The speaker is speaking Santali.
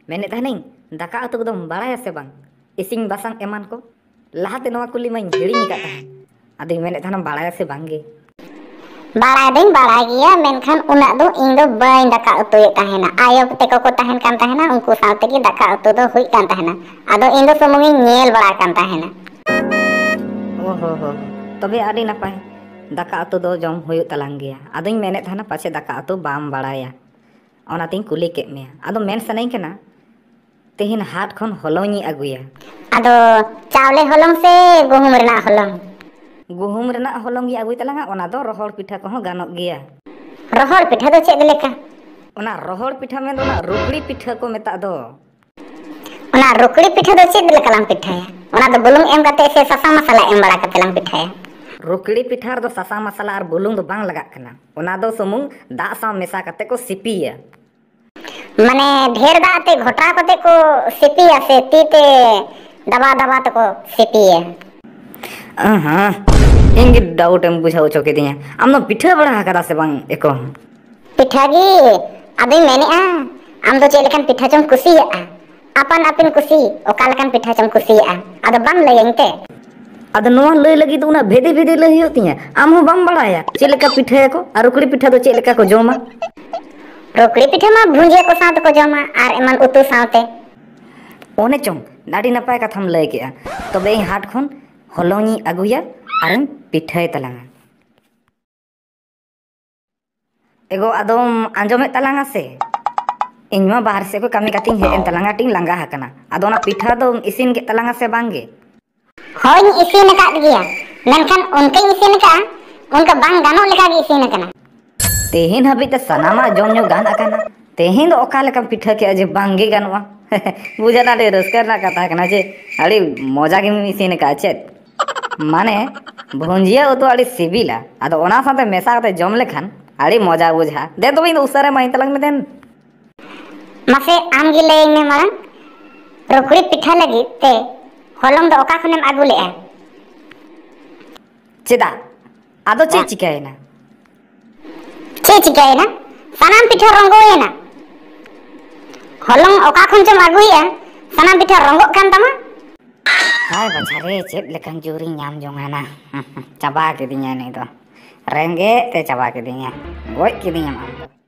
Menet tahaning daka utu kodom baraya se bang ising basang eman ko lahate noa kuli main hiring kat tahan ading menet tahanam baraya se bangge Balai ding balai gya menkan unak do indo bain daka utu tahena ayo teko ko tahen kan tahena unku saute ki daka utu do hui kan tahena ado indo sumungi nyel bala kan tahena oh tobe adi napai daka utu do jom huyuk talang gya ading menet tahana pace daka utu bam baraya onating kuli kek mea ado men sanain kena tehin hat khon holongi aguya ado chawle holong se guhum rena holong गुहुम Raina होलंग गी आगुई तलांगा ओना दो रोहड़ पिठा को गानोग गिया रोहड़ पिठा दो चेद लेका ओना रोहड़ पिठा में ओना रोकड़ी पिठा को मेता दो ओना रोकड़ी पिठा दो चेद लेका लांग पिठाया ओना दो बुलुंग एम कते से ससा मसाला एम बड़ा कते लांग पिठाया रोकड़ी पिठा दो ससा मसाला और बुलुंग दो बांग लगा कना ओना दो सुमुंग दा सा मेसा कते को सिपिया माने ढेर दाते घोटा कते को सिपिया से तीते दबा दबा तो को सिपिया हाँ इंगे डाउट एम बुझाओ चौके दिया आम नो पिठा बड़ा हकदा से बांग एको पिठा गी अबे मैंने आम दो चेलेकन पिठा चम कुसी अपन अपन कुसी ओका लेकन पिठा चम कुसी अद बम लयंते अद नोआ लय लगी तो उना भेदे भेदे लय होतिया आम हो बम बड़ाया चेलेका पिठा को और रोकड़ी पिठा दो चेलेका को जोमा रोकड़ी पिठा मा भुंजिया को साथ को जोमा और एमन उतु साथे ओने चोंग नाडी नपाय कथाम लय के तबे हाट खन होलोंगी अगुया आरन पिठाय तलांगा एगो आदम आंजोमे तलांगा से इनमा बाहर से को कमी कटिंग हे एन तलांगा टिंग लंगा हकना आदोना पिठा दो इसिन के तलांगा से बांगे होय इसिन का दिया मेनखान उनके इसिन का उनका बांग गानो लेका गे इसिन कना तेहिन हबी त सनामा जोम जो गान अकना तेहिन दो ओका लेका पिठा के अजे बांगे गानवा बुझाना दे रसकर ना कथा कना जे अड़ी मजा के इसिन का चेत माने भुंजिया तो अड़ी सिबिला आदो ओना साथे मेसा कते जम लेखान अड़ी मजा बुझा दे तो इन उसरे माइन तलंग में देन मासे आम गी लेंग ने मारन रोकड़ी पिठा लगी ते होलंग दो ओका खनेम आगु लेआ चेदा आदो चे चिकायना चे चिकायना सनाम पिठा रंगोयना होलंग ओका खन चम आगुया सनाम पिठा रंगो kan tama हाय बचारे चेप लेखन जूरी नाम जोंगाना चाबा के दिया नहीं तो रेंगे ते चाबा के दिया गोय के दिया माम